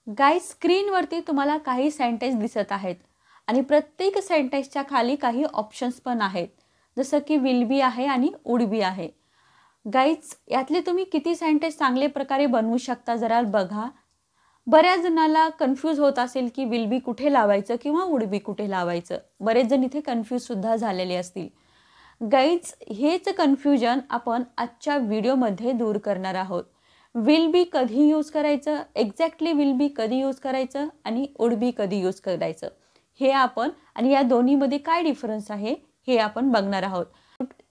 Guys, स्क्रीनवरती तुम्हाला काही sentence दिसत आहेत आणि प्रत्येक सेंटेन्सच्या खाली काही ऑप्शन्स पण आहेत, जसं की विल बी आहे आणि वुड बी आहे. गाइस, यातले तुम्ही किती सेंटेन्स चांगले प्रकारे बनवू शकता जरा बघा. बऱ्याच जणांना कन्फ्यूज होत असेल की विल बी कुठे लावायचं किंवा वुड बी कुठे लावायचं. बरेच जण इथे कन्फ्यूजसुद्धा झालेले असतील. गाइज, हेच कन्फ्युजन आपण आजच्या व्हिडिओमध्ये दूर करणार आहोत. विल बी कधी यूज करायचं, एक्झॅक्टली विल बी कधी यूज करायचं आणि वुड बी कधी यूज करायचं हे आपण, आणि या दोन्हीमध्ये काय डिफरन्स आहे हे आपण बघणार आहोत.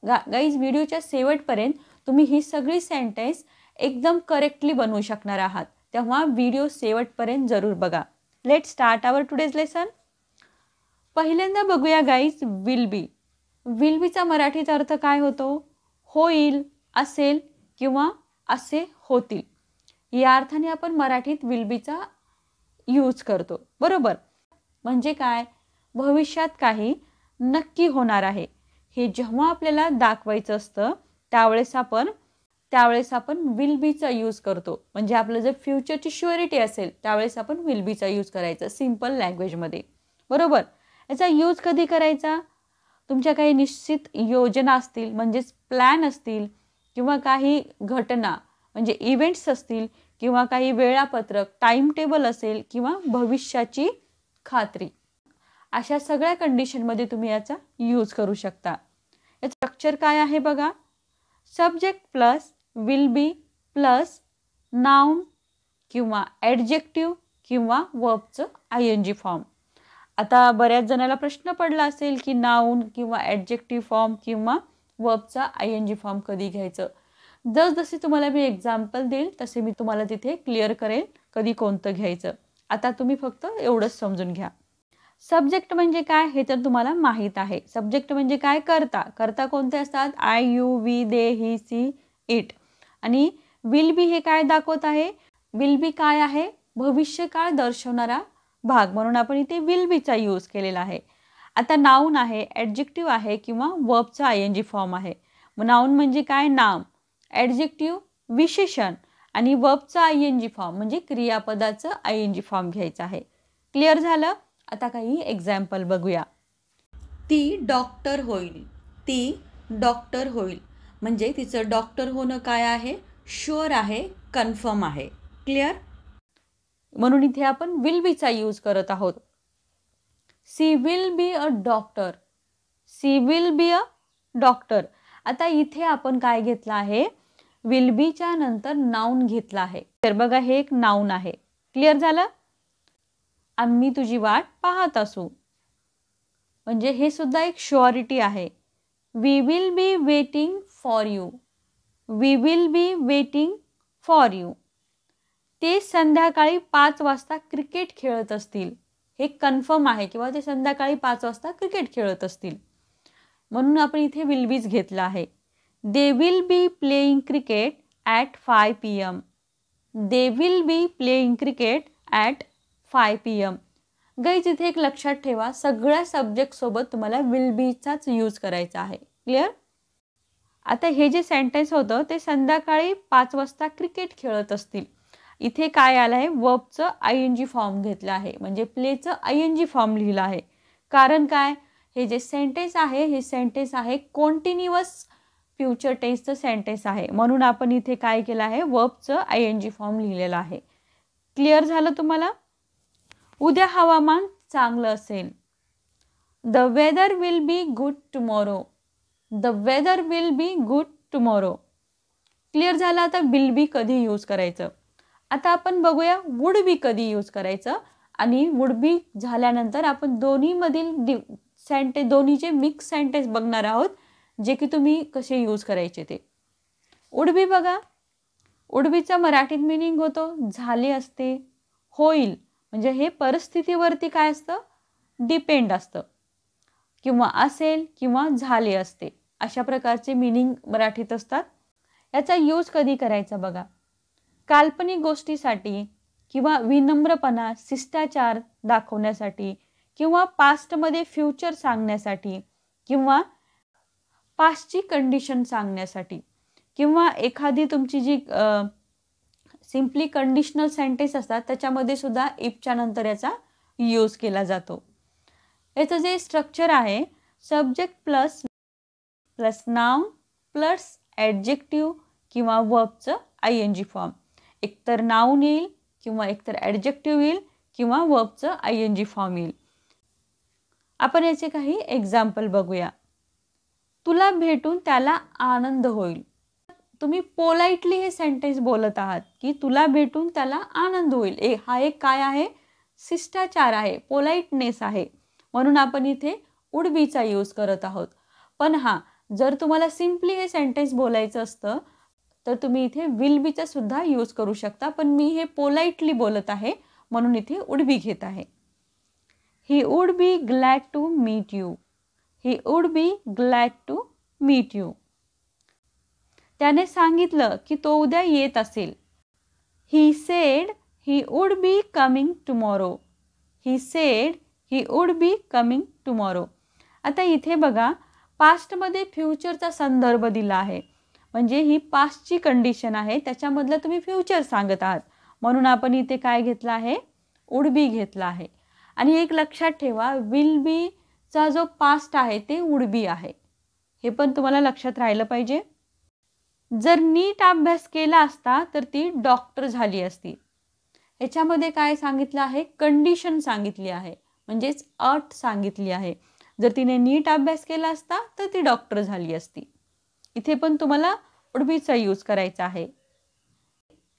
गाइज, व्हिडिओच्या शेवटपर्यंत तुम्ही ही सगळी सेंटेन्स एकदम करेक्टली बनवू शकणार आहात, तेव्हा व्हिडिओ शेवटपर्यंत जरूर बघा. लेट स्टार्ट आवर टुडेज लेसन. पहिल्यांदा बघूया गाइज विल बी. विल बीचा मराठीत अर्थ काय होतो? होईल, असेल किंवा असे होतील. या अर्थाने आपण मराठीत विल बीचा यूज करतो, बरोबर. म्हणजे काय? भविष्यात काही नक्की होणार आहे हे जेव्हा आपल्याला दाखवायचं असतं त्यावेळेस आपण विल बीचा यूज करतो. म्हणजे आपलं जर फ्युचरची श्युरिटी असेल त्यावेळेस आपण विल बीचा यूज करायचा सिंपल लँग्वेजमध्ये, बरोबर. याचा यूज कधी करायचा? तुमच्या काही निश्चित योजना असतील, म्हणजेच प्लॅन असतील, किंवा काही घटना म्हणजे इव्हेंट्स असतील, किंवा काही वेळापत्रक टाइम टेबल असेल, किंवा भविष्याची खात्री, अशा सगळ्या कंडिशनमध्ये तुम्ही याचा यूज करू शकता. याचं स्ट्रक्चर काय आहे बघा. Subject plus will be plus noun किंवा ॲडजेक्टिव्ह किंवा वर्बचं ING फॉर्म. आता बऱ्याच जणाला प्रश्न पडला असेल की नाउन किंवा ॲडजेक्टिव्ह फॉर्म किंवा वर्बचा ING फॉर्म कधी घ्यायचं. जसे तुम्हाला मी एक्झाम्पल देईल तसे मी तुम्हाला तिथे क्लिअर करेल कधी कोणतं घ्यायचं. आता तुम्ही फक्त एवढंच समजून घ्या. सब्जेक्ट म्हणजे काय हे तर तुम्हाला माहीत आहे. सब्जेक्ट म्हणजे काय? करता कोणते असतात? I, you, we, they, he, she, it. आणि विल बी हे काय दाखवत आहे? विल बी काय आहे? भविष्यकाळ दर्शवणारा भाग, म्हणून आपण इथे विल बीचा यूज केलेला आहे. आता नाउन आहे, ॲडजेक्टिव्ह आहे किंवा वर्बचा ING फॉर्म आहे. नाउन म्हणजे काय? नाम. ॲडजेक्टिव्ह विशेषण आणि वर्बचा ING फॉर्म म्हणजे क्रियापदाचं ING फॉर्म घ्यायचा आहे. क्लिअर झालं? आता काही एक्झाम्पल बघूया. ती डॉक्टर होईल. ती डॉक्टर होईल म्हणजे तिचं डॉक्टर होणं काय आहे? शुअर आहे, कन्फर्म आहे. क्लिअर? म्हणून इथे आपण विल बीचा यूज करत आहोत. She will be a doctor. She will be a doctor. आता इथे आपण काय घेतलं आहे? विल बीच्या नंतर नाउन घेतला आहे. तर बघा, हे एक नाउन आहे. क्लिअर झालं? आम्ही तुझी वाट पाहत असू म्हणजे हे सुद्धा एक शुअरिटी आहे. We will be waiting for you. We will be waiting for you. ते संध्याकाळी 5 वाजता क्रिकेट खेळत असतील. हे कन्फर्म आहे, किंवा ते संध्याकाळी 5 वाजता क्रिकेट खेळत असतील, म्हणून आपण इथे विल बीज घेतला आहे. They will be playing cricket at 5 PM. They will be playing cricket at 5 PM. Guys, इथे एक लक्षात ठेवा, सगळ्या सब्जेक्टसोबत तुम्हाला विल बीचाच यूज करायचा आहे. क्लिअर? आता हे जे सेंटेन्स होतं ते संध्याकाळी 5 वाजता क्रिकेट खेळत असतील. इथे काय आलं आहे? वर्बचं ING फॉर्म घेतलं आहे, म्हणजे प्लेचं ING फॉर्म लिहिलं आहे. कारण काय? हे जे सेंटेन्स आहे हे सेंटेन्स आहे कॉन्टिन्युअस फ्युचर टेन्सचं सेंटेन्स आहे, म्हणून आपण इथे काय केलं आहे? वर्बचं ING फॉर्म लिहिलेलं आहे. क्लिअर झालं तुम्हाला? उद्या हवामान चांगलं असेल. The weather will be good tomorrow. The weather will be good tomorrow. Clear झालं? आता विल बी कधी यूज करायचं. आता आपण बघूया वुड बी कधी यूज करायचं. आणि वुड बी झाल्यानंतर आपण दोन्हीमधील दोन्हीचे मिक्स सेंटेन्स बघणार आहोत, जे की तुम्ही कसे यूज करायचे ते. वुड बी बघा, वुड बीचा मराठीत मिनिंग होतो झाले असते, होईल. म्हणजे हे परिस्थितीवरती काय असतं? डिपेंड असतं, किंवा असेल किंवा झाले असते, अशा प्रकारचे मिनिंग मराठीत असतात. याचा यूज कधी करायचा बघा. काल्पनिक गोष्टीसाठी, किंवा विनम्रपणा, शिष्टाचार दाखवण्यासाठी, किंवा पास्टमध्ये फ्युचर सांगण्यासाठी, किंवा पास्टची कंडिशन सांगण्यासाठी, किंवा एखादी तुमची जी सिम्पली कंडिशनल सेंटेन्स असतात त्याच्यामध्ये सुद्धा इफच्या नंतर याचा यूज केला जातो. याचं जे स्ट्रक्चर आहे, subject plus plus noun plus adjective किंवा वर्बचं ING फॉर्म. एकतर नाउन येईल किंवा एकतर ॲडजेक्टिव्ह येईल किंवा वर्बचं ING फॉर्म येईल. आपण याचे काही एक्झाम्पल बघूया. तुला भेटून त्याला आनंद होईल. तुम्ही पोलाइटली हे सेंटेन्स बोलत आहात की तुला भेटून त्याला आनंद होईल. हा एक काय आहे, शिष्टाचार आहे, पोलाइटनेस आहे, म्हणून आपण इथे वुड बीचा यूज करत आहोत. पण जर तुम्हाला सिम्पली हे सेंटेन्स बोलायचं असतं तर तुम्ही इथे विल बीचा सुद्धा यूज करू शकता, पण मी हे पोलाइटली बोलत आहे म्हणून इथे वुड बी घेत आहे. He would be glad to meet you. He would be glad to meet you. त्याने सांगितलं की तो उद्या येत असेल. He said he would be coming tomorrow. He said he would be coming tomorrow. आता इथे बघा, पास्टमध्ये फ्युचरचा संदर्भ दिला आहे, म्हणजे ही पास्टची कंडिशन आहे, त्याच्यामधलं तुम्ही फ्युचर सांगत आहात, म्हणून आपण इथे काय घेतलं आहे, वुड बी घेतला आहे. आणि एक लक्षात ठेवा, विल बीचा जो पास्ट आहे ते वुड बी आहे, हे पण तुम्हाला लक्षात राहिलं पाहिजे. जर नीट अभ्यास केला असता तर ती डॉक्टर झाली असती. याच्यामध्ये काय सांगितलं आहे, कंडिशन सांगितली आहे, म्हणजेच अट सांगितली आहे. जर तिने नीट अभ्यास केला असता तर ती डॉक्टर झाली असती. इथे पण तुम्हाला वुड बीचा यूज करायचा आहे.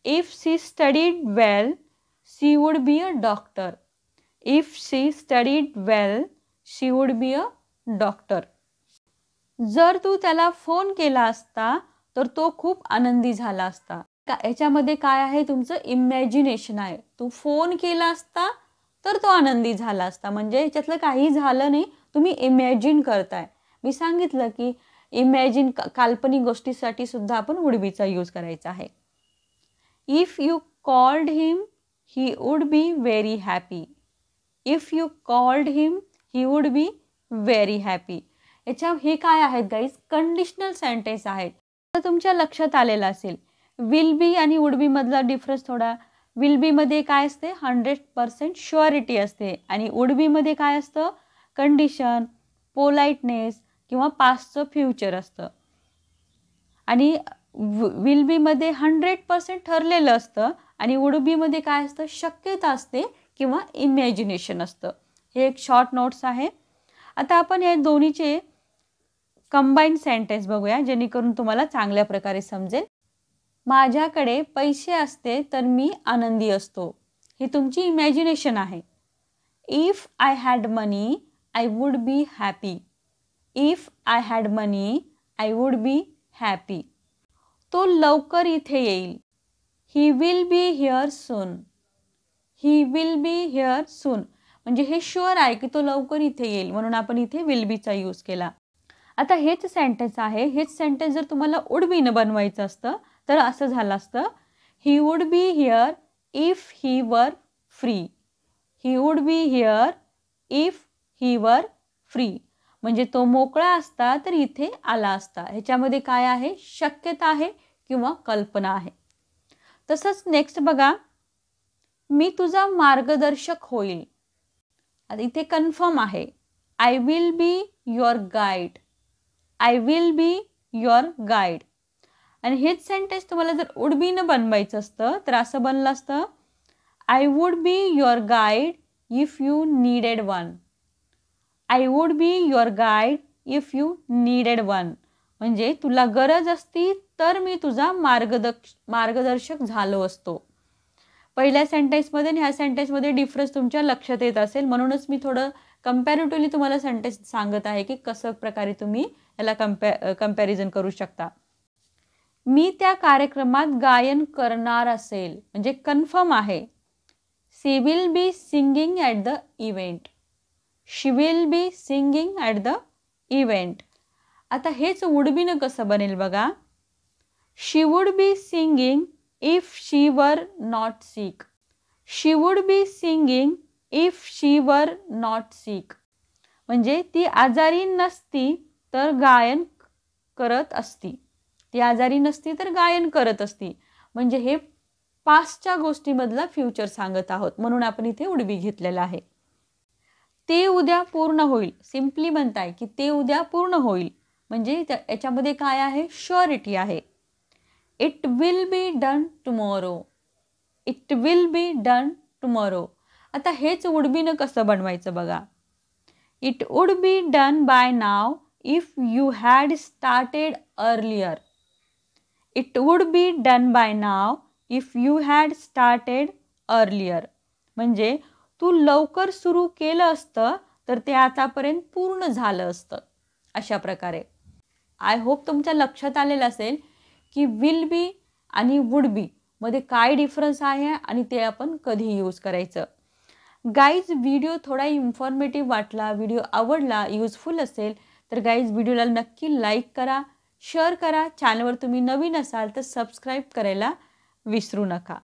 If she studied well she would B a doctor. If she studied well she would B a doctor. जर तू त्याला फोन केला असता तर तो खूप आनंदी झाला असता. याच्यामध्ये काय आहे, तुमचं इमॅजिनेशन आहे. तू फोन केला असता तर तो आनंदी झाला असता, म्हणजे याच्यातलं काही झालं नाही, तुम्ही इमॅजिन करताय. मी सांगितलं की इमॅजिन काल्पनिक गोष्टीसाठी सुद्धा आपण वुड बीचा यूज करायचा आहे. If you called him he would be very happy. If you called him he would be very happy. हे काय आहेत गाईज, कंडिशनल सेंटेन्स आहेत. तर तुमच्या लक्षात आलेलं असेल विल बी आणि वुड बी मधला डिफरन्स थोडा. विल बी मध्ये काय असते, 100% शुअरिटी असते, आणि वुड बी मध्ये काय असतं, कंडिशन, पोलाइटनेस किंवा पास्टचं फ्युचर असतं. आणि विल बी मध्ये 100% ठरलेलं असतं, आणि वुड बी मध्ये काय असतं, शक्यता असते किंवा इमॅजिनेशन असतं. हे एक शॉर्ट नोट्स आहे. आता आपण या दोन्हीचे कंबाईन सेंटेन्स बघूया, जेणेकरून तुम्हाला चांगल्या प्रकारे समजेल. माझ्याकडे पैसे असते तर मी आनंदी असतो. ही तुमची इमॅजिनेशन आहे. If I had money I would be happy. If I had money I would be happy. तो लवकर इथे येईल. He will be here soon. He will be here soon, म्हणजे हे शुअर आहे की तो लवकर इथे येईल, म्हणून आपण इथे विल बीचा यूज केला. आता हेच सेंटेन्स आहे, हेच सेंटेन्स जर तुम्हाला वुड बीनं बनवायचं असतं तर असं झालं असतं, ही would be here if he were free. He would be here if he were free, म्हणजे तो मोकळा असता तर इथे आला असता. ह्याच्यामध्ये काय आहे, शक्यता आहे किंवा कल्पना आहे. तसंच नेक्स्ट बघा, मी तुझा मार्गदर्शक होईल. आता इथे कन्फर्म आहे, I will be your guide. I will be your guide. आणि हेच सेंटेन्स तुम्हाला जर वुड बीनं बनवायचं असतं तर असं बनलं असतं, I would be your guide if you needed one. I would be your guide if you needed one, म्हणजे तुला गरज असती तर मी तुझा मार्गदर्शक झालो असतो. पहिल्या सेंटेन्समध्ये आणि ह्या सेंटेन्समध्ये डिफरन्स तुमच्या लक्षात येत असेल, म्हणूनच मी थोडं कम्पॅरेटिव्हली तुम्हाला सेंटेन्स सांगत आहे की कसं प्रकारे तुम्ही याला कंपॅरिझन करू शकता. मी त्या कार्यक्रमात गायन करणार असेल, म्हणजे कन्फर्म आहे. She will be singing at the event. She will be singing at the event. आता हेच वुड बीनं कसं बनेल बघा, she would be singing if she were not sick. She would be singing if she were not सिक, म्हणजे ती आजारी नसती तर गायन करत असती. ती आजारी नसती तर गायन करत असती, म्हणजे हे पास्टच्या गोष्टीमधला फ्युचर सांगत आहोत, म्हणून आपण इथे वुड बी घेतलेला आहे. ते उद्या पूर्ण होईल. सिम्पली म्हणताय की ते उद्या पूर्ण होईल, म्हणजे याच्यामध्ये काय आहे, शुअरिटी आहे. It will be done tomorrow. It will be done tomorrow. आता हेच वुड बीनं कसं बनवायचं बघा. It would be done by now if you had started earlier. It would be done by now if you had started earlier. म्हणजे तू लवकर सुरू केलं असतं तर ते आतापर्यंत पूर्ण झालं असतं. अशा प्रकारे आय होप तुमच्या लक्षात आलेलं असेल की विल बी आणि वुड बी मध्ये काय डिफरन्स आहे आणि ते आपण कधी यूज करायचं. गाईज, व्हिडिओ थोडा इन्फॉर्मेटिव्ह वाटला, व्हिडिओ आवडला, युजफुल असेल तर गाईज व्हिडिओला नक्की लाईक करा, शेअर करा. चॅनलवर तुम्ही नवीन असाल तर सबस्क्राईब करायला विसरू नका.